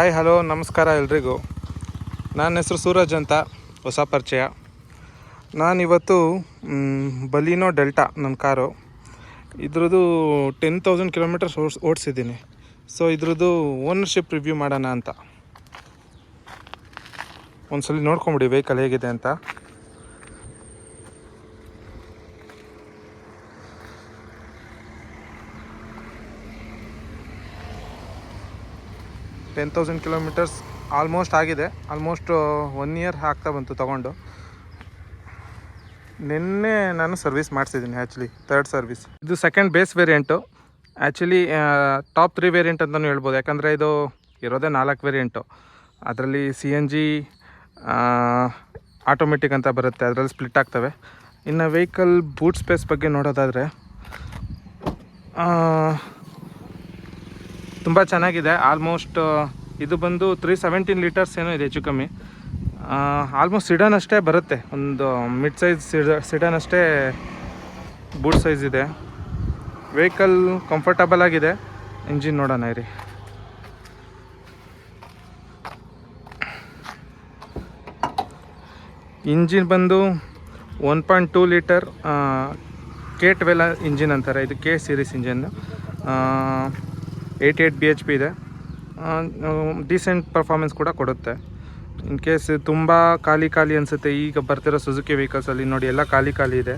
Hi hello ನಮಸ್ಕಾರ ಎಲ್ರಿಗೂ. ನನ್ನ ಹೆಸರು ಸೂರಜ್ ಅಂತ, ಹೊಸ ಪರಿಚಯ. ನಾನಿವತ್ತು ಬಲಿನೋ ಡೆಲ್ಟಾ ನನ್ನ ಕಾರು, ಇದ್ರದ್ದು 10,000 ಕಿಲೋಮೀಟರ್ಸ್ ಓಡಿಸಿದ್ದೀನಿ. ಸೊ ಇದ್ರದ್ದು ಓನರ್ಶಿಪ್ ರಿವ್ಯೂ ಮಾಡೋಣ ಅಂತ. ಒಂದ್ಸಲ ನೋಡ್ಕೊಂಬಿಡಿ ವೆಹಿಕಲ್ ಹೇಗಿದೆ ಅಂತ. ಟೆನ್ 10,000 ಕಿಲೋಮೀಟರ್ಸ್ ಆಲ್ಮೋಸ್ಟ್ ಆಗಿದೆ. ಆಲ್ಮೋಸ್ಟ್ 1 ಇಯರ್ ಆಗ್ತಾ ಬಂತು ತೊಗೊಂಡು. ನಿನ್ನೆ ನಾನು ಸರ್ವಿಸ್ ಮಾಡಿಸಿದ್ದೀನಿ. Actually 3rd service. ಇದು second base variant. Actually top 3 variant ಅಂತಲೂ ಹೇಳ್ಬೋದು, ಯಾಕಂದರೆ ಇದು ಇರೋದೇ 4 ವೇರಿಯಂಟು. ಅದರಲ್ಲಿ CNG ಆಟೋಮೆಟಿಕ್ ಅಂತ ಬರುತ್ತೆ, ಅದರಲ್ಲಿ ಸ್ಪ್ಲಿಟ್ ಆಗ್ತವೆ. ಇನ್ನು ವೆಹಿಕಲ್ ಬೂಟ್ ಸ್ಪೇಸ್ ಬಗ್ಗೆ ನೋಡೋದಾದರೆ ತುಂಬ ಚೆನ್ನಾಗಿದೆ. ಆಲ್ಮೋಸ್ಟ್ ಇದು ಬಂದು 317 ಲೀಟರ್ಸ್ ಏನೋ ಇದೆ, ಹೆಚ್ಚು ಕಮ್ಮಿ. ಆಲ್ಮೋಸ್ಟ್ ಸಿಡನ್ ಅಷ್ಟೇ ಬರುತ್ತೆ, ಒಂದು ಮಿಡ್ ಸೈಜ್ ಸಿಡನ್ ಅಷ್ಟೇ ಬೂಟ್ ಸೈಜ್ ಇದೆ. ವೆಹಿಕಲ್ ಕಂಫರ್ಟಬಲ್ ಆಗಿದೆ. ಇಂಜಿನ್ ನೋಡೋಣ ಇರಿ. ಇಂಜಿನ್ ಬಂದು 1.2 ಲೀಟರ್ K12 ಇಂಜಿನ್ ಅಂತಾರೆ. ಇದು K ಸೀರೀಸ್ ಇಂಜಿನ್. 88 bhp ಇದೆ. ಡೀಸೆಂಟ್ ಪರ್ಫಾರ್ಮೆನ್ಸ್ ಕೂಡ ಕೊಡುತ್ತೆ. ಇನ್ ಕೇಸ್ ತುಂಬ ಖಾಲಿ ಅನಿಸುತ್ತೆ, ಈಗ ಬರ್ತಿರೋ ಸುಜುಕಿ ವೆಹಿಕಲ್ಸಲ್ಲಿ ನೋಡಿ ಎಲ್ಲ ಖಾಲಿ ಇದೆ.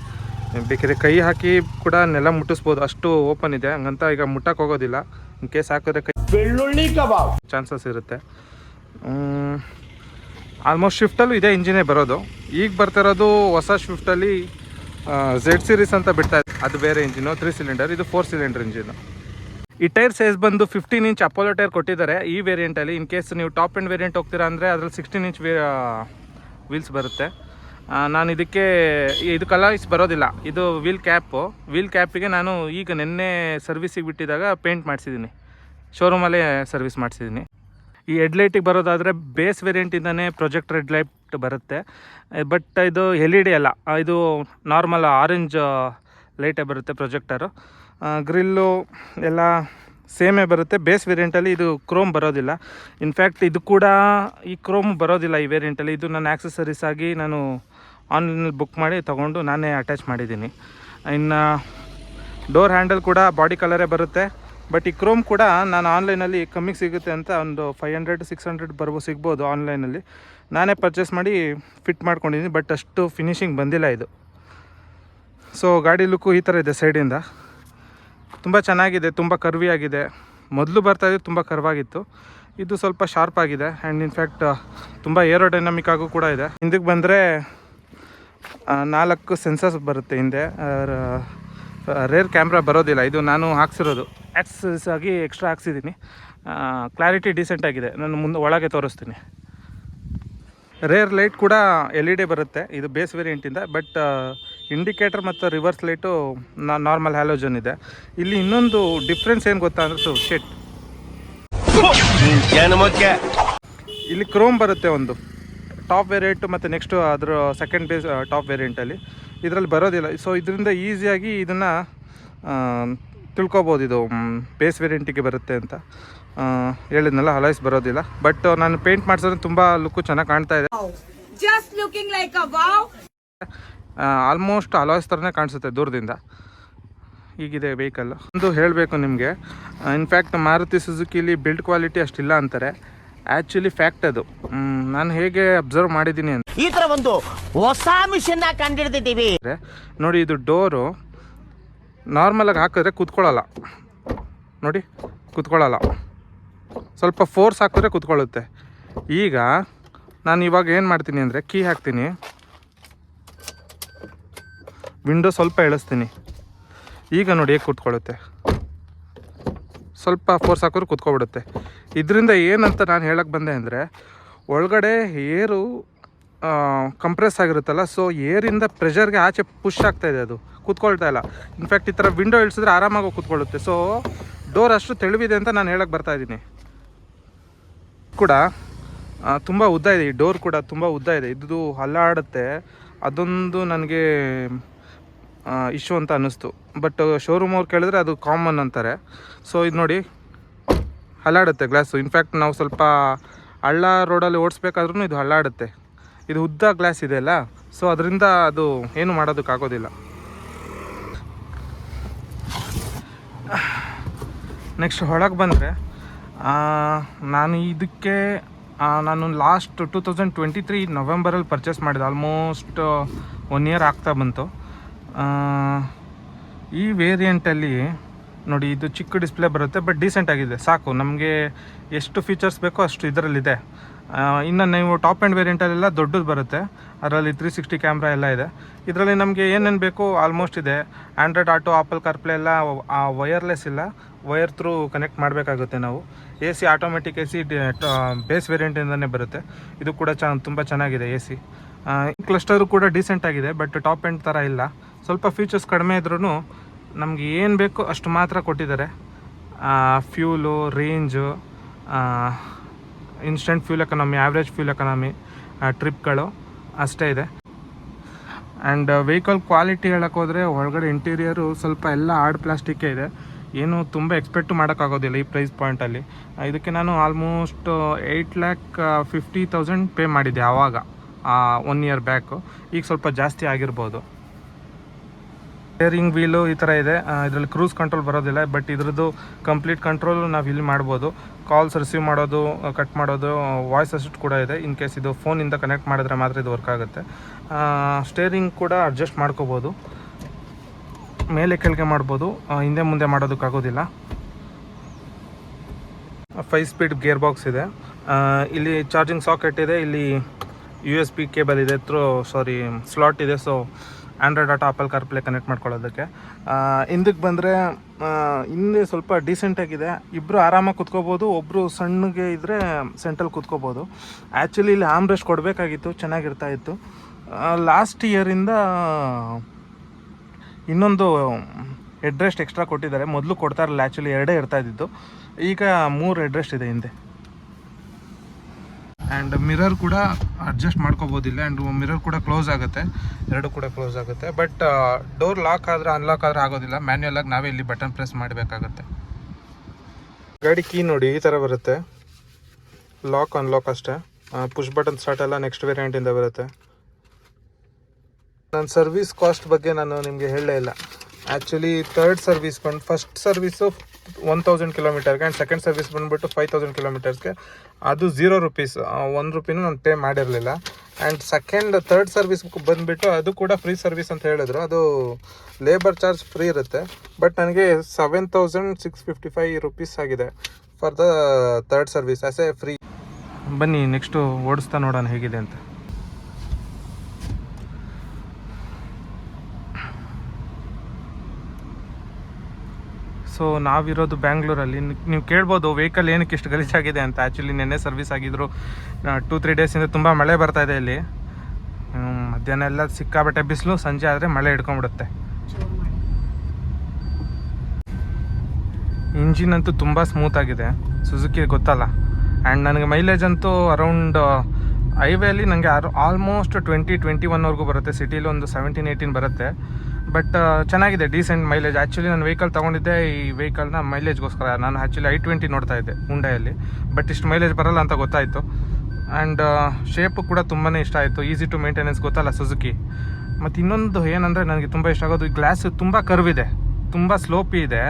ಬೇಕಾದ್ರೆ ಕೈ ಹಾಕಿ ಕೂಡ ನೆಲ ಮುಟ್ಟಿಸ್ಬೋದು, ಅಷ್ಟು ಓಪನ್ ಇದೆ. ಹಂಗಂತ ಈಗ ಮುಟ್ಟಕ್ಕೆ ಹೋಗೋದಿಲ್ಲ. ಇನ್ ಕೇಸ್ ಹಾಕಿದ್ರೆ ಕೈ ಬೆಳ್ಳುಳ್ಳಿ ಕಬಾಬ್ ಚಾನ್ಸಸ್ ಇರುತ್ತೆ. ಆಲ್ಮೋಸ್ಟ್ ಶಿಫ್ಟಲ್ಲೂ ಇದೇ ಇಂಜಿನೇ ಬರೋದು. ಈಗ ಬರ್ತಿರೋದು ಹೊಸ ಶಿಫ್ಟಲ್ಲಿ Z ಸೀರೀಸ್ ಅಂತ ಬಿಡ್ತಾಯಿದೆ, ಅದು ಬೇರೆ ಇಂಜಿನು, 3 ಸಿಲಿಂಡರ್. ಇದು 4 ಸಿಲಿಂಡರ್ ಇಂಜಿನು. ಈ ಟೈರ್ ಸೈಜ್ ಬಂದು 15 ಇಂಚ್ ಅಪೋಲೋ ಟೈರ್ ಕೊಟ್ಟಿದ್ದಾರೆ ಈ ವೇರಿಯಂಟಲ್ಲಿ. ಇನ್ ಕೇಸ್ ನೀವು ಟಾಪ್ ಎಂಡ್ ವೇರಿಯಂಟ್ ಹೋಗ್ತೀರಾ ಅಂದರೆ ಅದರಲ್ಲಿ 16 ಇಂಚ್ ವೀಲ್ಸ್ ಬರುತ್ತೆ. ನಾನು ಇದಕ್ಕೆ ಇದು ಕಲರ್ಸ್ ಬರೋದಿಲ್ಲ, ಇದು ವೀಲ್ ಕ್ಯಾಪಿಗೆ ನಾನು ಈಗ ನಿನ್ನೆ ಸರ್ವಿಸಿಗೆ ಬಿಟ್ಟಿದ್ದಾಗ ಪೇಂಟ್ ಮಾಡಿಸಿದ್ದೀನಿ, ಶೋರೂಮಲ್ಲೇ ಸರ್ವಿಸ್ ಮಾಡಿಸಿದ್ದೀನಿ. ಈ ಹೆಡ್ಲೈಟಿಗೆ ಬರೋದಾದರೆ ಬೇಸ್ ವೇರಿಯಂಟಿಂದನೇ ಪ್ರೊಜೆಕ್ಟರ್ ಹೆಡ್ಲೈಟ್ ಬರುತ್ತೆ. ಬಟ್ ಇದು LED ಅಲ್ಲ, ಇದು ನಾರ್ಮಲ್ ಆರೆಂಜ್ ಲೈಟೇ ಬರುತ್ತೆ ಪ್ರೊಜೆಕ್ಟರು. ಗ್ರಿಲ್ಲು ಎಲ್ಲ ಸೇಮೇ ಬರುತ್ತೆ. ಬೇಸ್ ವೇರಿಯಂಟಲ್ಲಿ ಇದು ಕ್ರೋಮ್ ಬರೋದಿಲ್ಲ. ಇನ್ಫ್ಯಾಕ್ಟ್ ಇದು ಕೂಡ ಈ ಕ್ರೋಮ್ ಬರೋದಿಲ್ಲ ಈ ವೇರಿಯಂಟಲ್ಲಿ. ಇದು ನನ್ನ ಆಕ್ಸೆಸರೀಸ್ ಆಗಿ ನಾನು ಆನ್ಲೈನಲ್ಲಿ ಬುಕ್ ಮಾಡಿ ತೊಗೊಂಡು ನಾನೇ ಅಟ್ಯಾಚ್ ಮಾಡಿದ್ದೀನಿ. ಇನ್ನು ಡೋರ್ ಹ್ಯಾಂಡಲ್ ಕೂಡ ಬಾಡಿ ಕಲರೇ ಬರುತ್ತೆ. ಬಟ್ ಈ ಕ್ರೋಮ್ ಕೂಡ ನಾನು ಆನ್ಲೈನಲ್ಲಿ ಕಮ್ಮಿಗೆ ಸಿಗುತ್ತೆ ಅಂತ ಒಂದು 500-600 ಸಿಗ್ಬೋದು ಆನ್ಲೈನಲ್ಲಿ. ನಾನೇ ಪರ್ಚೇಸ್ ಮಾಡಿ ಫಿಟ್ ಮಾಡ್ಕೊಂಡಿದ್ದೀನಿ. ಬಟ್ ಅಷ್ಟು ಫಿನಿಷಿಂಗ್ ಬಂದಿಲ್ಲ ಇದು. ಸೊ ಗಾಡಿ ಲುಕ್ಕು ಈ ಥರ ಇದೆ ಸೈಡಿಂದ. ತುಂಬ ಚೆನ್ನಾಗಿದೆ, ತುಂಬ ಕರ್ವಿ ಆಗಿದೆ. ಮೊದಲು ಬರ್ತಾಯಿದ್ದು ತುಂಬ ಕರ್ವಾಗಿತ್ತು, ಇದು ಸ್ವಲ್ಪ ಶಾರ್ಪ್ ಆಗಿದೆ. ಆ್ಯಂಡ್ ಇನ್ಫ್ಯಾಕ್ಟ್ ತುಂಬ ಏರೋಡೈನಮಿಕ್ ಆಗೂ ಕೂಡ ಇದೆ. ಹಿಂದಕ್ಕೆ ಬಂದರೆ 4 ಸೆನ್ಸರ್ಸ್ ಬರುತ್ತೆ ಹಿಂದೆ. ರೇರ್ ಕ್ಯಾಮ್ರಾ ಬರೋದಿಲ್ಲ, ಇದು ನಾನು ಹಾಕ್ಸಿರೋದು ಆಕ್ಸೆಸರೀಸ್ ಆಗಿ ಎಕ್ಸ್ಟ್ರಾ ಹಾಕ್ಸಿದ್ದೀನಿ. ಕ್ಲಾರಿಟಿ ಡೀಸೆಂಟ್ ಆಗಿದೆ. ನಾನು ಮುಂದೆ ಒಳಗೆ ತೋರಿಸ್ತೀನಿ. ರೇರ್ ಲೈಟ್ ಕೂಡ LED ಬರುತ್ತೆ, ಇದು ಬೇಸ್ ವೇರಿಯಂಟಿಂದ. ಬಟ್ ಇಂಡಿಕೇಟರ್ ಮತ್ತು ರಿವರ್ಸ್ ಲೈಟು ನಾರ್ಮಲ್ ಹ್ಯಾಲೋಜನ್ ಇದೆ. ಇಲ್ಲಿ ಇನ್ನೊಂದು ಡಿಫ್ರೆನ್ಸ್ ಏನು ಗೊತ್ತಾ ಅಂದರೆ ಇಲ್ಲಿ ಕ್ರೋಮ್ ಬರುತ್ತೆ ಒಂದು ಟಾಪ್ ವೇರಿಯಂಟು ಮತ್ತು ನೆಕ್ಸ್ಟು ಅದರ ಸೆಕೆಂಡ್ ಬೇಸ್ ಟಾಪ್ ವೇರಿಯಂಟಲ್ಲಿ ಇದರಲ್ಲಿ ಬರೋದಿಲ್ಲ. ಸೊ ಇದರಿಂದ ಈಸಿಯಾಗಿ ಇದನ್ನು ತಿಳ್ಕೊಬೋದು, ಇದು ಬೇಸ್ ವೇರಿಯಂಟಿಗೆ ಬರುತ್ತೆ ಅಂತ. ಹೇಳಿದ್ನಲ್ಲ, ಅಲಾಯ್ಸ್ ಬರೋದಿಲ್ಲ. ಬಟ್ ನಾನು ಪೇಂಟ್ ಮಾಡಿಸೋದ್ರೆ ತುಂಬ ಲುಕ್ಕು ಚೆನ್ನಾಗಿ ಕಾಣ್ತಾ ಇದೆ. ಆಲ್ಮೋಸ್ಟ್ ಅಲಾಯ್ಸ್ ಥರನೇ ಕಾಣಿಸುತ್ತೆ ದೂರದಿಂದ. ಹೀಗಿದೆ ವೆಹಿಕಲ್. ಒಂದು ಹೇಳಬೇಕು ನಿಮಗೆ, ಇನ್ಫ್ಯಾಕ್ಟ್ ಮಾರುತಿ ಸುಜುಕಿಲಿ ಬಿಲ್ಡ್ ಕ್ವಾಲಿಟಿ ಅಷ್ಟಿಲ್ಲ ಅಂತಾರೆ. ಆ್ಯಕ್ಚುಲಿ ಫ್ಯಾಕ್ಟ್ ಅದು. ನಾನು ಹೇಗೆ ಅಬ್ಸರ್ವ್ ಮಾಡಿದ್ದೀನಿ ಅಂತ, ಈ ಥರ ಒಂದು ಹೊಸ ಮಿಷನ್ನ ಕಂಡಿಡ್ದಿದ್ದೀವಿ ನೋಡಿ. ಇದು ಡೋರು ನಾರ್ಮಲಾಗಿ ಹಾಕಿದ್ರೆ ಕೂತ್ಕೊಳ್ಳಲ್ಲ ನೋಡಿ, ಕೂತ್ಕೊಳ್ಳಲ್ಲ. ಸ್ವಲ್ಪ ಫೋರ್ಸ್ ಹಾಕಿದ್ರೆ ಕೂತ್ಕೊಳ್ಳುತ್ತೆ. ಈಗ ನಾನು ಇವಾಗ ಏನು ಮಾಡ್ತೀನಿ ಅಂದರೆ ಕೀ ಹಾಕ್ತೀನಿ, ವಿಂಡೋ ಸ್ವಲ್ಪ ಇಳಿಸ್ತೀನಿ. ಈಗ ನೋಡಿ ಹೇಗೆ ಕೂತ್ಕೊಳ್ಳುತ್ತೆ. ಸ್ವಲ್ಪ ಫೋರ್ಸ್ ಹಾಕಿದ್ರೆ ಕೂತ್ಕೊಬಿಡುತ್ತೆ. ಇದರಿಂದ ಏನಂತ ನಾನು ಹೇಳಕ್ಕೆ ಬಂದೆ ಅಂದರೆ, ಒಳಗಡೆ ಏರು ಕಂಪ್ರೆಸ್ ಆಗಿರುತ್ತಲ್ಲ, ಸೊ ಏರಿಂದ ಪ್ರೆಷರ್ಗೆ ಆಚೆ ಪುಷ್ ಆಗ್ತಾಯಿದೆ, ಅದು ಕೂತ್ಕೊಳ್ತಾ ಇಲ್ಲ. ಇನ್ಫ್ಯಾಕ್ಟ್ ಈ ಥರ ವಿಂಡೋ ಇಳಿಸಿದ್ರೆ ಆರಾಮಾಗಿ ಕೂತ್ಕೊಳ್ಳುತ್ತೆ. ಸೊ ಡೋರ್ ಅಷ್ಟು ತೆಳುವಿದೆ ಅಂತ ನಾನು ಹೇಳಕ್ಕೆ ಬರ್ತಾಯಿದ್ದೀನಿ. ಕೂಡ ತುಂಬ ಉದ್ದ ಇದೆ, ಈ ಡೋರ್ ಕೂಡ ತುಂಬ ಉದ್ದ ಇದೆ. ಇದು ಹಲ್ಲಾಡುತ್ತೆ, ಅದೊಂದು ನನಗೆ ಇಶ್ಯೂ ಅಂತ ಅನ್ನಿಸ್ತು. ಬಟ್ ಶೋರೂಮ್ ಅವ್ರು ಕೇಳಿದ್ರೆ ಅದು ಕಾಮನ್ ಅಂತಾರೆ. ಸೊ ಇದು ನೋಡಿ, ಹಲ್ಲಾಡುತ್ತೆ ಗ್ಲಾಸು. ಇನ್ಫ್ಯಾಕ್ಟ್ ನಾವು ಸ್ವಲ್ಪ ಹಳ್ಳ ರೋಡಲ್ಲಿ ಓಡಿಸ್ಬೇಕಾದ್ರೂ ಇದು ಹಲ್ಲಾಡುತ್ತೆ. ಇದು ಉದ್ದ ಗ್ಲಾಸ್ ಇದೆ ಅಲ್ಲ, ಸೊ ಅದರಿಂದ ಅದು ಏನು ಮಾಡೋದಕ್ಕಾಗೋದಿಲ್ಲ. ನೆಕ್ಸ್ಟ್ ಒಳಗೆ ಬಂದರೆ ನಾನು ಇದಕ್ಕೆ ನಾನು ಲಾಸ್ಟ್ 2023 ನವೆಂಬರಲ್ಲಿ ಪರ್ಚೇಸ್ ಮಾಡಿದೆ. ಆಲ್ಮೋಸ್ಟ್ 1 ಇಯರ್ ಆಗ್ತಾ ಬಂತು. ಈ ವೇರಿಯಂಟಲ್ಲಿ ನೋಡಿ, ಇದು ಚಿಕ್ಕ ಡಿಸ್ಪ್ಲೇ ಬರುತ್ತೆ, ಬಟ್ ಡೀಸೆಂಟ್ ಆಗಿದೆ, ಸಾಕು ನಮಗೆ ಎಷ್ಟು ಫೀಚರ್ಸ್ ಬೇಕೋ ಅಷ್ಟು ಇದರಲ್ಲಿದೆ. ಇನ್ನು ನೀವು ಟಾಪ್ ಆ್ಯಂಡ್ ವೇರಿಯಂಟಲ್ಲೆಲ್ಲ ದೊಡ್ಡದು ಬರುತ್ತೆ, ಅದರಲ್ಲಿ 360 ಕ್ಯಾಮ್ರಾ ಎಲ್ಲ ಇದೆ. ಇದರಲ್ಲಿ ನಮಗೆ ಏನೇನು ಬೇಕೋ ಆಲ್ಮೋಸ್ಟ್ ಇದೆ. ಆ್ಯಂಡ್ರಾಯ್ಡ್ ಆಟೋ, ಆಪಲ್ ಕಾರ್ಪ್ಲೇ ಎಲ್ಲ ವಯರ್ಲೆಸ್ ಇಲ್ಲ, ವಯರ್ ಥ್ರೂ ಕನೆಕ್ಟ್ ಮಾಡಬೇಕಾಗುತ್ತೆ ನಾವು. AC ಆಟೋಮೆಟಿಕ್ AC ಬೇಸ್ ವೇರಿಯಂಟಿಂದನೇ ಬರುತ್ತೆ. ಇದು ಕೂಡ ತುಂಬ ಚೆನ್ನಾಗಿದೆ AC. ಕ್ಲಸ್ಟರು ಕೂಡ ಡೀಸೆಂಟ್ ಆಗಿದೆ, ಬಟ್ ಟಾಪ್ ಎಂಡ್ ಥರ ಇಲ್ಲ. ಸ್ವಲ್ಪ ಫೀಚರ್ಸ್ ಕಡಿಮೆ ಇದ್ರೂ ನಮಗೆ ಏನು ಬೇಕೋ ಅಷ್ಟು ಮಾತ್ರ ಕೊಟ್ಟಿದ್ದಾರೆ. Fuel, range, instant fuel economy, average fuel economy, ಟ್ರಿಪ್ಗಳು ಅಷ್ಟೇ ಇದೆ. ಆ್ಯಂಡ್ ವೆಹಿಕಲ್ ಕ್ವಾಲಿಟಿ ಹೇಳಕ್ಕೆ ಹೋದರೆ ಒಳಗಡೆ ಇಂಟೀರಿಯರು ಸ್ವಲ್ಪ ಎಲ್ಲ ಹಾರ್ಡ್ ಪ್ಲಾಸ್ಟಿಕ್ಕೇ ಇದೆ. ಏನು ತುಂಬ ಎಕ್ಸ್ಪೆಕ್ಟು ಮಾಡೋಕ್ಕಾಗೋದಿಲ್ಲ ಈ ಪ್ರೈಸ್ ಪಾಯಿಂಟಲ್ಲಿ. ಇದಕ್ಕೆ ನಾನು ಆಲ್ಮೋಸ್ಟ್ 8,50,000 ಪೇ ಮಾಡಿದ್ದೆ ಆವಾಗ, 1 ಇಯರ್ ಬ್ಯಾಕು. ಈಗ ಸ್ವಲ್ಪ ಜಾಸ್ತಿ ಆಗಿರ್ಬೋದು. ಸ್ಟೇರಿಂಗ್ ವೀಲು ಈ ಥರ ಇದೆ. ಇದರಲ್ಲಿ ಕ್ರೂಸ್ ಕಂಟ್ರೋಲ್ ಬರೋದಿಲ್ಲ, ಬಟ್ ಇದ್ರದ್ದು ಕಂಪ್ಲೀಟ್ ಕಂಟ್ರೋಲು ನಾವು ಇಲ್ಲಿ ಮಾಡ್ಬೋದು. ಕಾಲ್ಸ್ ರಿಸೀವ್ ಮಾಡೋದು, ಕಟ್ ಮಾಡೋದು, ವಾಯ್ಸ್ ಅಸಿಸ್ಟ್ ಕೂಡ ಇದೆ. ಇನ್ ಕೇಸ್ ಇದು ಫೋನಿಂದ ಕನೆಕ್ಟ್ ಮಾಡಿದ್ರೆ ಮಾತ್ರ ಇದು ವರ್ಕ್ ಆಗುತ್ತೆ. ಸ್ಟೇರಿಂಗ್ ಕೂಡ ಅಡ್ಜಸ್ಟ್ ಮಾಡ್ಕೋಬೋದು, ಮೇಲೆ ಕೆಳಗೆ ಮಾಡ್ಬೋದು, ಹಿಂದೆ ಮುಂದೆ ಮಾಡೋದಕ್ಕಾಗೋದಿಲ್ಲ. 5 ಸ್ಪೀಡ್ ಗೇರ್ ಬಾಕ್ಸ್ ಇದೆ. ಇಲ್ಲಿ ಚಾರ್ಜಿಂಗ್ ಸಾಕೆಟ್ ಇದೆ, ಇಲ್ಲಿ USB ಕೇಬಲ್ ಇದೆ, ಸ್ಲಾಟ್ ಇದೆ. So Android auto, apple CarPlay connect ಮಾಡ್ಕೊಳ್ಳೋದಕ್ಕೆ. ಹಿಂದಕ್ಕೆ ಬಂದರೆ ಹಿಂದೆ ಸ್ವಲ್ಪ ಡೀಸೆಂಟಾಗಿದೆ, ಇಬ್ಬರು ಆರಾಮಾಗಿ ಕುತ್ಕೋಬೋದು. ಒಬ್ಬರು ಸಣ್ಣಗೆ ಇದ್ದರೆ ಸೆಂಟ್ರಲ್ಲಿ ಕುತ್ಕೋಬೋದು. ಆ್ಯಕ್ಚುಲಿ ಇಲ್ಲಿ ಆರ್ಮ್ ರೆಸ್ಟ್ ಕೊಡಬೇಕಾಗಿತ್ತು, ಚೆನ್ನಾಗಿರ್ತಾ ಇತ್ತು. ಲಾಸ್ಟ್ ಇಯರಿಂದ ಇನ್ನೊಂದು ಹೆಡ್ ರೆಸ್ಟ್ ಎಕ್ಸ್ಟ್ರಾ ಕೊಟ್ಟಿದ್ದಾರೆ. ಮೊದಲು ಕೊಡ್ತಾ ಇರಲಿಲ್ಲ, ಆ್ಯಕ್ಚುಲಿ 2 ಇರ್ತಾ ಇದ್ದಿದ್ದು, ಈಗ 3 ಹೆಡ್ ರೆಸ್ಟ್ ಇದೆ ಹಿಂದೆ. ಆ್ಯಂಡ್ ಮಿರರ್ ಕೂಡ ಅಡ್ಜಸ್ಟ್ ಮಾಡ್ಕೋಬೋದಿಲ್ಲ. ಆ್ಯಂಡ್ ಮಿರರ್ ಕೂಡ ಕ್ಲೋಸ್ ಆಗುತ್ತೆ, 2 ಕೂಡ ಕ್ಲೋಸ್ ಆಗುತ್ತೆ. ಬಟ್ ಡೋರ್ ಲಾಕ್ ಆದರೆ ಅನ್ಲಾಕ್ ಆದರೆ ಆಗೋದಿಲ್ಲ, ಮ್ಯಾನ್ಯಲ್ ಆಗಿ ನಾವೇ ಇಲ್ಲಿ ಬಟನ್ ಪ್ರೆಸ್ ಮಾಡಬೇಕಾಗತ್ತೆ. ಗಾಡಿ ಕೀ ನೋಡಿ ಈ ಥರ ಬರುತ್ತೆ, ಲಾಕ್ ಅನ್ಲಾಕ್ ಅಷ್ಟೇ. ಪುಷ್ ಬಟನ್ ಸ್ಟಾರ್ಟ್ ಎಲ್ಲ ನೆಕ್ಸ್ಟ್ ವೇರಿಯಂಟಿಂದ ಬರುತ್ತೆ. ನನ್ನ ಸರ್ವಿಸ್ ಕಾಸ್ಟ್ ಬಗ್ಗೆ ನಾನು ನಿಮಗೆ ಹೇಳಲೇ ಇಲ್ಲ. ಆ್ಯಕ್ಚುಲಿ ಥರ್ಡ್ ಸರ್ವಿಸ್ ಬಂದು, ಫಸ್ಟ್ ಸರ್ವಿಸು 1000 ಕಿಲೋಮೀಟರ್ಗೆ, ಆ್ಯಂಡ್ ಸೆಕೆಂಡ್ ಸರ್ವಿಸ್ ಬಂದುಬಿಟ್ಟು 5000 ಕಿಲೋಮೀಟರ್ಸ್ಗೆ. ಅದು 0 ರೂಪೀಸ್, 1 ರೂಪಿನೂ ನಾನು ಪೇ ಮಾಡಿರಲಿಲ್ಲ. ಆ್ಯಂಡ್ ಥರ್ಡ್ ಸರ್ವಿಸ್ ಬಂದುಬಿಟ್ಟು ಅದು ಕೂಡ ಫ್ರೀ ಸರ್ವಿಸ್ ಅಂತ ಹೇಳಿದ್ರು. ಅದು ಲೇಬರ್ ಚಾರ್ಜ್ ಫ್ರೀ ಇರುತ್ತೆ, ಬಟ್ ನನಗೆ 7655 ರೂಪೀಸ್ ಆಗಿದೆ for the third service as A free. ಬನ್ನಿ ನೆಕ್ಸ್ಟು ಓಡಿಸ್ತಾ ನೋಡೋಣ ಹೇಗಿದೆ ಅಂತ. ಸೊ ನಾವಿರೋದು ಬ್ಯಾಂಗ್ಳೂರಲ್ಲಿ. ನೀವು ಕೇಳ್ಬೋದು ವೆಹಿಕಲ್ ಏನಕ್ಕೆ ಇಷ್ಟು ಗಲೀಜಾಗಿದೆ ಅಂತ. ಆ್ಯಕ್ಚುಲಿ ನೆನ್ನೆ ಸರ್ವಿಸ್ ಆಗಿದ್ರು, 2-3 ಡೇಸಿಂದ ತುಂಬ ಮಳೆ ಬರ್ತಾಯಿದೆ ಇಲ್ಲಿ. ಮಧ್ಯಾಹ್ನ ಎಲ್ಲ ಸಿಕ್ಕಾಬಟ್ಟೆ ಬಿಸಿಲು, ಸಂಜೆ ಆದರೆ ಮಳೆ ಹಿಡ್ಕೊಂಡ್ಬಿಡುತ್ತೆ. ಇಂಜಿನ್ ಅಂತೂ ತುಂಬ ಸ್ಮೂತಾಗಿದೆ, ಸುಜುಕಿ ಗೊತ್ತಲ್ಲ. ಆ್ಯಂಡ್ ನನಗೆ ಮೈಲೇಜ್ ಅಂತೂ ಅರೌಂಡ್ ಹೈವೇಲಿ ನನಗೆ ಆಲ್ಮೋಸ್ಟ್ 20-21ವರೆಗೂ ಬರುತ್ತೆ. ಸಿಟಿಲಿ ಒಂದು 17-18 ಬರುತ್ತೆ. ಬಟ್ ಚೆನ್ನಾಗಿದೆ, ಡೀಸೆಂಟ್ ಮೈಲೇಜ್. ಆ್ಯಕ್ಚುಲಿ ನಾನು ವೆಹಿಕಲ್ ತೊಗೊಂಡಿದ್ದೆ ಈ ವೆಹಿಕಲ್ನ ಮೈಲೇಜ್ಗೋಸ್ಕರ. ನಾನು ಆ್ಯಕ್ಚುಲಿ i20 ನೋಡ್ತಾ ಇದ್ದೆ ಹುಂಡೈಯಲ್ಲಿ, ಬಟ್ ಇಷ್ಟು ಮೈಲೇಜ್ ಬರೋಲ್ಲ ಅಂತ ಗೊತ್ತಾಯಿತು. ಆ್ಯಂಡ್ ಶೇಪು ಕೂಡ ತುಂಬಾ ಇಷ್ಟ ಆಯಿತು, ಈಸಿ ಟು ಮೇಂಟೆನೆನ್ಸ್, ಗೊತ್ತಲ್ಲ ಸುಜುಕಿ. ಮತ್ತು ಇನ್ನೊಂದು ಏನಂದರೆ ನನಗೆ ತುಂಬ ಇಷ್ಟ ಆಗೋದು, ಈ ಗ್ಲಾಸ್ ತುಂಬ ಕರ್ವ್ ಇದೆ, ತುಂಬ ಸ್ಲೋಪಿ ಇದೆ.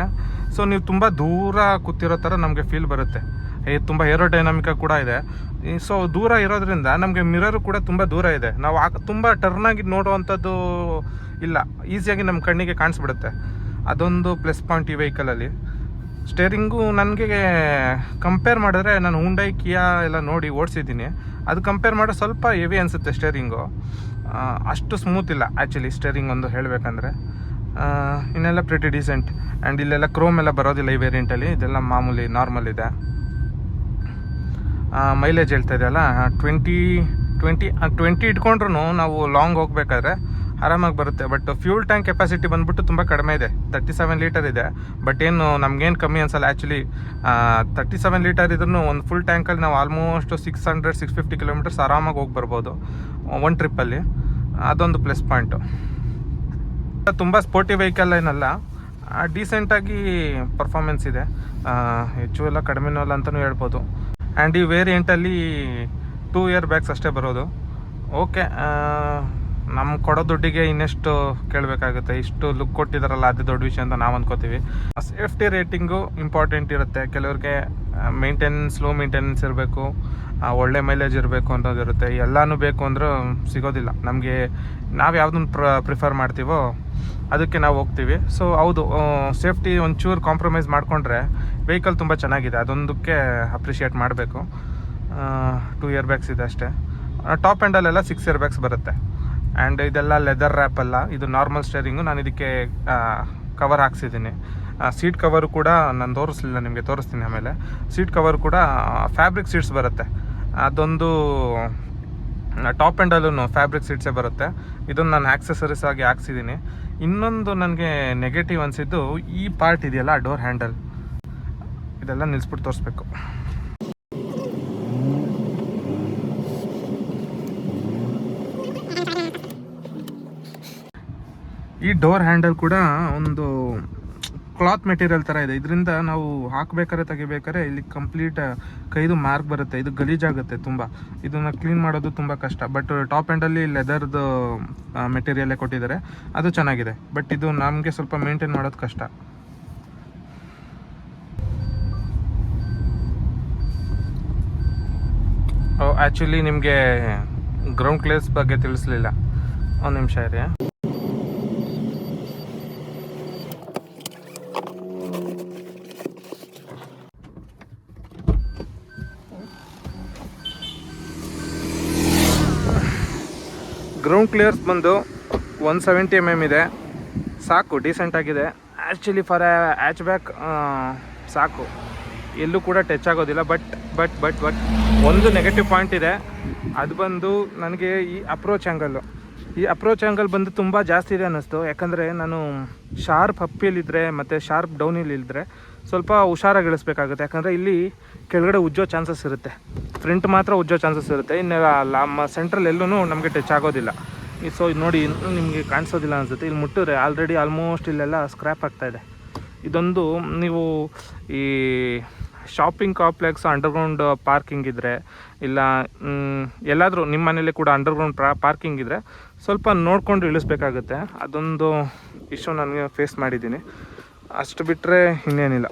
ಸೊ ನೀವು ತುಂಬ ದೂರ ಕೂತಿರೋ ಥರ ನಮಗೆ ಫೀಲ್ ಬರುತ್ತೆ. ತುಂಬ ಏರೋಡೈನಾಮಿಕ ಕೂಡ ಇದೆ. ಸೊ ದೂರ ಇರೋದ್ರಿಂದ ನಮಗೆ ಮಿರರು ಕೂಡ ತುಂಬ ದೂರ ಇದೆ. ನಾವು ತುಂಬ ಟರ್ನಾಗಿ ನೋಡುವಂಥದ್ದು ಇಲ್ಲ, ಈಸಿಯಾಗಿ ನಮ್ಮ ಕಣ್ಣಿಗೆ ಕಾಣಿಸ್ಬಿಡುತ್ತೆ. ಅದೊಂದು ಪ್ಲಸ್ ಪಾಯಿಂಟ್ ಈ ವೆಹಿಕಲಲ್ಲಿ. ಸ್ಟೇರಿಂಗು ನನಗೆ ಕಂಪೇರ್ ಮಾಡಿದ್ರೆ, ನಾನು ಹುಂಡೈ ಕಿಯಾ ಎಲ್ಲ ನೋಡಿ ಓಡಿಸಿದ್ದೀನಿ, ಅದು ಕಂಪೇರ್ ಮಾಡಿದ್ರೆ ಸ್ವಲ್ಪ ಹೆವಿ ಅನಿಸುತ್ತೆ ಸ್ಟೇರಿಂಗು. ಅಷ್ಟು ಸ್ಮೂತ್ ಇಲ್ಲ ಆ್ಯಕ್ಚುಲಿ ಸ್ಟೇರಿಂಗ್ ಒಂದು ಹೇಳಬೇಕಂದ್ರೆ. ಇನ್ನೆಲ್ಲ ಪ್ರಿಟಿ ಡೀಸೆಂಟ್. ಆ್ಯಂಡ್ ಇಲ್ಲೆಲ್ಲ ಕ್ರೋಮ್ ಎಲ್ಲ ಬರೋದಿಲ್ಲ ಈ ವೇರಿಯಂಟಲ್ಲಿ, ಇದೆಲ್ಲ ಮಾಮೂಲಿ ನಾರ್ಮಲ್ ಇದೆ. ಮೈಲೇಜ್ ಹೇಳ್ತಾ ಇದೆಯಲ್ಲ, 20 ಇಟ್ಕೊಂಡ್ರು ನಾವು ಲಾಂಗ್ ಹೋಗ್ಬೇಕಾದ್ರೆ ಆರಾಮಾಗಿ ಬರುತ್ತೆ. ಬಟ್ ಫ್ಯೂಲ್ ಟ್ಯಾಂಕ್ ಕೆಪಾಸಿಟಿ ಬಂದುಬಿಟ್ಟು ತುಂಬ ಕಡಿಮೆ ಇದೆ, 37 ಲೀಟರ್ ಇದೆ. ಬಟ್ ಏನು ನಮಗೇನು ಕಮ್ಮಿ ಅನ್ಸಲ್ಲ ಆ್ಯಕ್ಚುಲಿ. 37 ಲೀಟರ್ ಇದ್ರೂ ಒಂದು ಫುಲ್ ಟ್ಯಾಂಕಲ್ಲಿ ನಾವು ಆಲ್ಮೋಸ್ಟ್ 600-650 ಕಿಲೋಮೀಟರ್ಸ್ ಆರಾಮಾಗಿ ಹೋಗಿ ಬರ್ಬೋದು ಒಂದು ಟ್ರಿಪ್ಪಲ್ಲಿ. ಅದೊಂದು ಪ್ಲಸ್ ಪಾಯಿಂಟು. ತುಂಬ ಸ್ಪೋರ್ಟಿ ವೆಹಿಕಲ್ ಏನಲ್ಲ, ಡೀಸೆಂಟಾಗಿ ಪರ್ಫಾರ್ಮೆನ್ಸ್ ಇದೆ, ಹೆಚ್ಚು ಎಲ್ಲ ಕಡಿಮೆನೂ ಅಲ್ಲ ಅಂತಲೂ ಹೇಳ್ಬೋದು. ಆ್ಯಂಡ್ ಈ ವೇರಿಯಂಟಲ್ಲಿ 2 ಇಯರ್ ಬ್ಯಾಗ್ಸ್ ಅಷ್ಟೇ ಬರೋದು. ಓಕೆ, ನಮ್ಮ ಕೊಡೋ ದುಡ್ಡಿಗೆ ಇನ್ನೆಷ್ಟು ಕೇಳಬೇಕಾಗುತ್ತೆ, ಇಷ್ಟು ಲುಕ್ ಕೊಟ್ಟಿದ್ದಾರಲ್ಲ ಅದೇ ದೊಡ್ಡ ವಿಷಯ ಅಂತ ನಾವು ಅಂದ್ಕೋತೀವಿ. ಸೇಫ್ಟಿ ರೇಟಿಂಗು ಇಂಪಾರ್ಟೆಂಟ್ ಇರುತ್ತೆ. ಕೆಲವ್ರಿಗೆ ಸ್ಲೋ ಮೇಂಟೆನೆನ್ಸ್ ಇರಬೇಕು, ಒಳ್ಳೆ ಮೈಲೇಜ್ ಇರಬೇಕು ಅನ್ನೋದಿರುತ್ತೆ. ಎಲ್ಲನೂ ಬೇಕು ಅಂದರೂ ಸಿಗೋದಿಲ್ಲ ನಮಗೆ. ನಾವು ಯಾವುದನ್ನು ಪ್ರಿಫರ್ ಮಾಡ್ತೀವೋ ಅದಕ್ಕೆ ನಾವು ಹೋಗ್ತೀವಿ. ಸೊ ಹೌದು, ಸೇಫ್ಟಿ ಒಂಚೂರು ಕಾಂಪ್ರಮೈಸ್ ಮಾಡಿಕೊಂಡ್ರೆ ವೆಹಿಕಲ್ ತುಂಬ ಚೆನ್ನಾಗಿದೆ, ಅದೊಂದಕ್ಕೆ ಅಪ್ರಿಷಿಯೇಟ್ ಮಾಡಬೇಕು. 2 ಇಯರ್ ಬ್ಯಾಗ್ಸ್ ಇದೆ ಅಷ್ಟೇ. ಟಾಪ್ ಎಂಡಲ್ಲೆಲ್ಲ 6 ಇಯರ್ ಬ್ಯಾಗ್ಸ್ ಬರುತ್ತೆ. ಆ್ಯಂಡ್ ಇದೆಲ್ಲ ಲೆದರ್ ರ್ಯಾಪ್ ಅಲ್ಲ, ಇದು ನಾರ್ಮಲ್ ಸ್ಟೇರಿಂಗು. ನಾನು ಇದಕ್ಕೆ ಕವರ್ ಹಾಕ್ಸಿದ್ದೀನಿ. ಸೀಟ್ ಕವರು ಕೂಡ ನಾನು ತೋರಿಸ್ಲಿಲ್ಲ, ನಿಮಗೆ ತೋರಿಸ್ತೀನಿ ಆಮೇಲೆ. ಸೀಟ್ ಕವರ್ ಕೂಡ ಫ್ಯಾಬ್ರಿಕ್ ಸೀಟ್ಸ್ ಬರುತ್ತೆ. ಅದೊಂದು ಟಾಪ್ ಎಂಡಲ್ಲೂ ಫ್ಯಾಬ್ರಿಕ್ ಸೀಟ್ಸೇ ಬರುತ್ತೆ. ಇದನ್ನು ನಾನು ಆಕ್ಸೆಸರೀಸ್ ಆಗಿ ಹಾಕ್ಸಿದ್ದೀನಿ. ಇನ್ನೊಂದು ನನಗೆ ನೆಗೆಟಿವ್ ಅನಿಸಿದ್ದು ಈ ಪಾರ್ಟ್ ಇದೆಯಲ್ಲ, ಡೋರ್ ಹ್ಯಾಂಡಲ್, ಇದೆಲ್ಲ ನಿಲ್ಲಿಸ್ಬಿಟ್ಟು ತೋರಿಸ್ಬೇಕು. ಈ ಡೋರ್ ಹ್ಯಾಂಡಲ್ ಕೂಡ ಒಂದು ಕ್ಲಾತ್ ಮೆಟೀರಿಯಲ್ ಥರ ಇದೆ. ಇದರಿಂದ ನಾವು ಹಾಕಬೇಕಾದ್ರೆ ತೆಗಿಬೇಕಾದ್ರೆ ಇಲ್ಲಿ ಕಂಪ್ಲೀಟ್ ಕೈದು ಮಾರ್ಕ್ ಬರುತ್ತೆ. ಇದು ಗಲೀಜಾಗುತ್ತೆ ತುಂಬ, ಇದನ್ನು ಕ್ಲೀನ್ ಮಾಡೋದು ತುಂಬ ಕಷ್ಟ. ಬಟ್ ಟಾಪ್ ಎಂಡಲ್ಲಿ ಲೆದರ್ದು ಮೆಟೀರಿಯಲ್ಲೇ ಕೊಟ್ಟಿದ್ದಾರೆ, ಅದು ಚೆನ್ನಾಗಿದೆ. ಬಟ್ ಇದು ನಮಗೆ ಸ್ವಲ್ಪ ಮೇಂಟೈನ್ ಮಾಡೋದು ಕಷ್ಟ. ಆ್ಯಕ್ಚುಲಿ ನಿಮಗೆ ಗ್ರೌಂಡ್ ಕ್ಲಿಯರ್ಸ್ ಬಗ್ಗೆ ತಿಳಿಸ್ಲಿಲ್ಲ, ಒಂದು ನಿಮಿಷ ಇರಿ. ಗ್ರೌಂಡ್ ಕ್ಲಿಯರ್ಸ್ ಬಂದು 170 mm ಇದೆ, ಸಾಕು, ಡೀಸೆಂಟಾಗಿದೆ. ಆ್ಯಕ್ಚುಲಿ ಫಾರ್ ಹ್ಯಾಚ್ ಬ್ಯಾಕ್ ಸಾಕು, ಎಲ್ಲೂ ಕೂಡ ಟಚ್ ಆಗೋದಿಲ್ಲ. ಬಟ್ ಒಂದು ನೆಗೆಟಿವ್ ಪಾಯಿಂಟ್ ಇದೆ. ಅದು ಬಂದು ನನಗೆ ಈ ಅಪ್ರೋಚ್ ಆ್ಯಂಗಲ್ ಬಂದು ತುಂಬ ಜಾಸ್ತಿ ಇದೆ ಅನ್ನಿಸ್ತು. ಯಾಕಂದರೆ ನಾನು ಶಾರ್ಪ್ ಅಪ್ಪಿಯಲ್ಲಿದ್ದರೆ ಮತ್ತು ಶಾರ್ಪ್ ಡೌನಲ್ಲಿದ್ದರೆ ಸ್ವಲ್ಪ ಹುಷಾರಾಗಿ ಇಳಿಸ್ಬೇಕಾಗುತ್ತೆ. ಯಾಕಂದರೆ ಇಲ್ಲಿ ಕೆಳಗಡೆ ಉಜ್ಜೋ ಚಾನ್ಸಸ್ ಇರುತ್ತೆ, ಫ್ರಂಟ್ ಮಾತ್ರ ಉಜ್ಜೋ ಚಾನ್ಸಸ್ ಇರುತ್ತೆ. ಇನ್ನು ಸೆಂಟ್ರಲ್ ಎಲ್ಲೂ ನಮಗೆ ಟಚ್ ಆಗೋದಿಲ್ಲ. ಸೊ ಇದು ನೋಡಿ, ನಿಮಗೆ ಕಾಣಿಸೋದಿಲ್ಲ ಅನಿಸುತ್ತೆ. ಇಲ್ಲಿ ಮುಟ್ಟಿದ್ರೆ ಆಲ್ರೆಡಿ ಆಲ್ಮೋಸ್ಟ್ ಇಲ್ಲೆಲ್ಲ ಸ್ಕ್ರ್ಯಾಪ್ ಆಗ್ತಾಯಿದೆ. ಇದೊಂದು ನೀವು ಈ ಶಾಪಿಂಗ್ ಕಾಂಪ್ಲೆಕ್ಸ್ ಅಂಡರ್ಗ್ರೌಂಡ್ ಪಾರ್ಕಿಂಗ್ ಇದ್ದರೆ, ಇಲ್ಲ ಎಲ್ಲಾದರೂ ನಿಮ್ಮ ಮನೇಲಿ ಕೂಡ ಅಂಡರ್ಗ್ರೌಂಡ್ ಪಾರ್ಕಿಂಗ್ ಇದ್ದರೆ ಸ್ವಲ್ಪ ನೋಡಿಕೊಂಡು ಇಳಿಸ್ಬೇಕಾಗುತ್ತೆ. ಅದೊಂದು ಇಶ್ಯೂ ನನಗೆ ಫೇಸ್ ಮಾಡಿದ್ದೀನಿ. ಅಷ್ಟು ಬಿಟ್ಟರೆ ಇನ್ನೇನಿಲ್ಲ.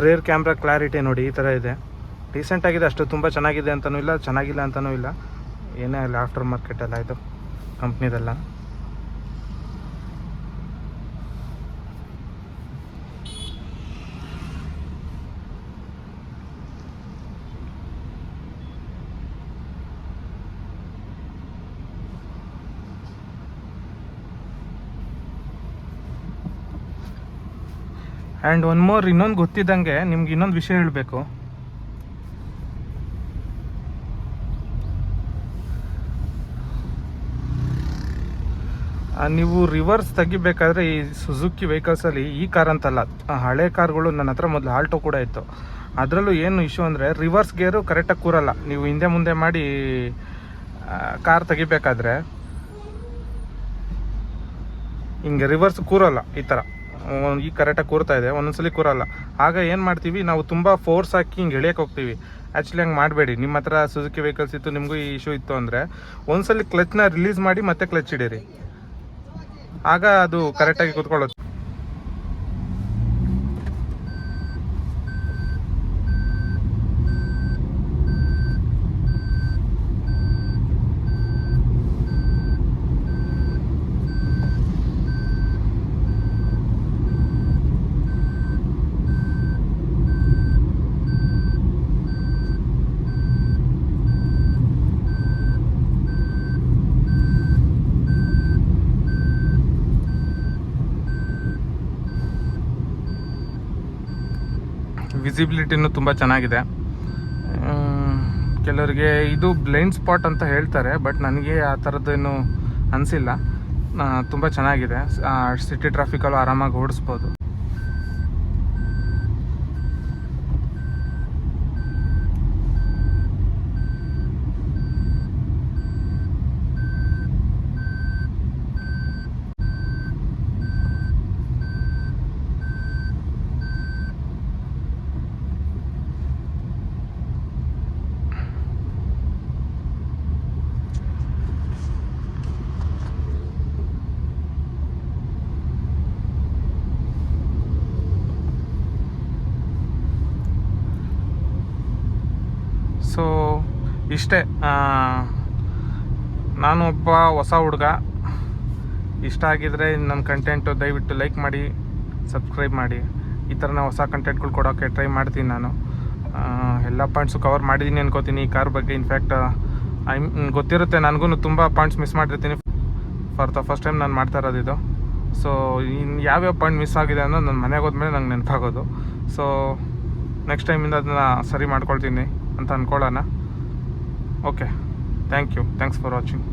ರೇರ್ ಕ್ಯಾಮ್ರಾ ಕ್ಲಾರಿಟಿ ನೋಡಿ ಈ ಥರ ಇದೆ, ಡೀಸೆಂಟಾಗಿದೆ. ಅಷ್ಟು ತುಂಬ ಚೆನ್ನಾಗಿದೆ ಅಂತಲೂ ಇಲ್ಲ, ಚೆನ್ನಾಗಿಲ್ಲ ಅಂತಲೂ ಇಲ್ಲ. ಏನೇ ಇಲ್ಲ, ಆಫ್ಟರ್ ಮಾರ್ಕೆಟಲ್ಲ ಇದು, ಕಂಪ್ನಿದೆಲ್ಲ. ಆ್ಯಂಡ್ ಒನ್ ಮೋರ್, ಇನ್ನೊಂದು ಗೊತ್ತಿದ್ದಂಗೆ ನಿಮ್ಗೆ ಇನ್ನೊಂದು ವಿಷಯ ಹೇಳಬೇಕು. ನೀವು ರಿವರ್ಸ್ ತೆಗಿಬೇಕಾದ್ರೆ ಈ ಸುಜುಕಿ ವೆಹಿಕಲ್ಸಲ್ಲಿ, ಈ ಕಾರ್ ಅಂತಲ್ಲ, ಹಳೆ ಕಾರ್ಗಳು ನನ್ನ ಹತ್ರ ಮೊದಲು ಆಲ್ಟೋ ಕೂಡ ಇತ್ತು, ಅದರಲ್ಲೂ ಏನು ಇಶ್ಯೂ ಅಂದರೆ ರಿವರ್ಸ್ ಗೇರು ಕರೆಕ್ಟಾಗಿ ಕೂರಲ್ಲ. ನೀವು ಹಿಂದೆ ಮುಂದೆ ಮಾಡಿ ಕಾರ್ ತೆಗಿಬೇಕಾದ್ರೆ ಹಿಂಗೆ ರಿವರ್ಸ್ ಕೂರಲ್ಲ, ಈ ಥರ ಈಗ ಕರೆಕ್ಟಾಗಿ ಕೂರ್ತಾ ಇದೆ, ಒಂದೊಂದ್ಸಲಿ ಕೂರಲ್ಲ. ಆಗ ಏನು ಮಾಡ್ತೀವಿ ನಾವು, ತುಂಬ ಫೋರ್ಸ್ ಹಾಕಿ ಹಿಂಗೆ ಎಳಿಯಕ್ಕೆ ಹೋಗ್ತೀವಿ. ಆ್ಯಕ್ಚುಲಿ ಹಂಗೆ ಮಾಡಬೇಡಿ. ನಿಮ್ಮ ಹತ್ರ ಸುಜುಕಿ ವೆಹಿಕಲ್ಸ್ ಇತ್ತು, ನಿಮಗೂ ಈ ಇಶ್ಯೂ ಇತ್ತು ಅಂದರೆ ಒಂದ್ಸಲಿ ಕ್ಲಚ್ನ ರಿಲೀಸ್ ಮಾಡಿ ಮತ್ತೆ ಕ್ಲಚ್ ಹಿಡೀರಿ, ಆಗ ಅದು ಕರೆಕ್ಟಾಗಿ ಕೂತ್ಕೊಳ್ಳೋದು. ವಿಸಿಬಿಲಿಟಿನೂ ತುಂಬ ಚೆನ್ನಾಗಿದೆ. ಕೆಲವರಿಗೆ ಇದು ಬ್ಲೈಂಡ್ ಸ್ಪಾಟ್ ಅಂತ ಹೇಳ್ತಾರೆ, ಬಟ್ ನನಗೆ ಆ ಥರದ್ದೇನು ಅನಿಸಿಲ್ಲ. ತುಂಬ ಚೆನ್ನಾಗಿದೆ, ಸಿಟಿ ಟ್ರಾಫಿಕಲ್ಲೂ ಆರಾಮಾಗಿ ಓಡಿಸ್ಬೋದು. ಸೊ ಇಷ್ಟೇ. ನಾನು ಒಬ್ಬ ಹೊಸ ಹುಡುಗ. ಇಷ್ಟ ಆಗಿದರೆ ನನ್ನ ಕಂಟೆಂಟು ದಯವಿಟ್ಟು ಲೈಕ್ ಮಾಡಿ, ಸಬ್ಸ್ಕ್ರೈಬ್ ಮಾಡಿ. ಈ ಥರ ಹೊಸ ಕಂಟೆಂಟ್ಗಳು ಕೊಡೋಕ್ಕೆ ಟ್ರೈ ಮಾಡ್ತೀನಿ ನಾನು. ಎಲ್ಲ ಪಾಯಿಂಟ್ಸು ಕವರ್ ಮಾಡಿದ್ದೀನಿ ಅನ್ಕೋತೀನಿ ಈ ಕಾರ್ ಬಗ್ಗೆ. ಇನ್ಫ್ಯಾಕ್ಟ್ ಗೊತ್ತಿರುತ್ತೆ, ನನಗೂ ತುಂಬ ಪಾಯಿಂಟ್ಸ್ ಮಿಸ್ ಮಾಡಿರ್ತೀನಿ. ಫಾರ್ ದ ಫಸ್ಟ್ ಟೈಮ್ ನಾನು ಮಾಡ್ತಾ ಇರೋದು ಇದು. ಸೊ ಇನ್ನು ಯಾವ್ಯಾವ ಪಾಯಿಂಟ್ ಮಿಸ್ ಆಗಿದೆ ಅನ್ನೋದು ನನ್ನ ಮನೆಗೆ ಹೋದ್ಮೇಲೆ ನಂಗೆ ನೆನಪಾಗೋದು. ಸೊ ನೆಕ್ಸ್ಟ್ ಟೈಮಿಂದ ಅದನ್ನು ಸರಿ ಮಾಡ್ಕೊಳ್ತೀನಿ ಅಂತ ಅಂದ್ಕೊಳ್ಳೋಣ. Okay, thank you, thanks for watching.